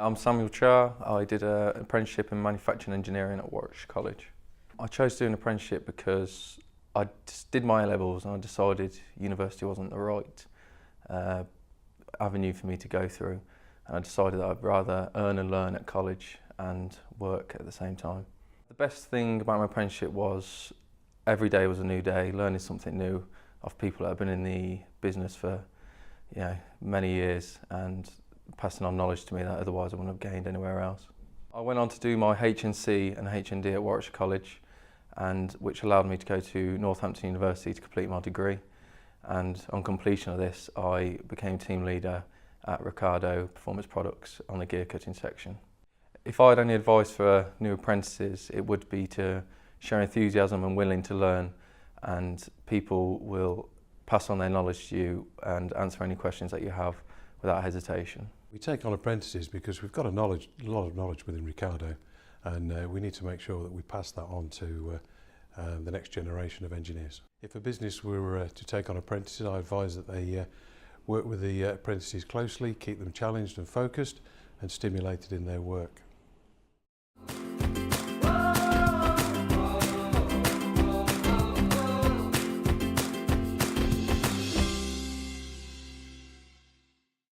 I'm Samuel Chare. I did an apprenticeship in Manufacturing Engineering at College. I chose to do an apprenticeship because I just did my A-levels and I decided university wasn't the right avenue for me to go through, and I decided that I'd rather earn and learn at college and work at the same time. The best thing about my apprenticeship was every day was a new day, learning something new of people that have been in the business for many years and passing on knowledge to me that otherwise I wouldn't have gained anywhere else. I went on to do my HNC and HND at Warwickshire College, and which allowed me to go to Northampton University to complete my degree. And on completion of this, I became team leader at Ricardo Performance Products on the gear cutting section. If I had any advice for new apprentices, it would be to show enthusiasm and willing to learn, and people will pass on their knowledge to you and answer any questions that you have without hesitation. We take on apprentices because we've got a lot of knowledge within Ricardo, and we need to make sure that we pass that on to the next generation of engineers. If a business were to take on apprentices, I advise that they work with the apprentices closely, keep them challenged and focused and stimulated in their work.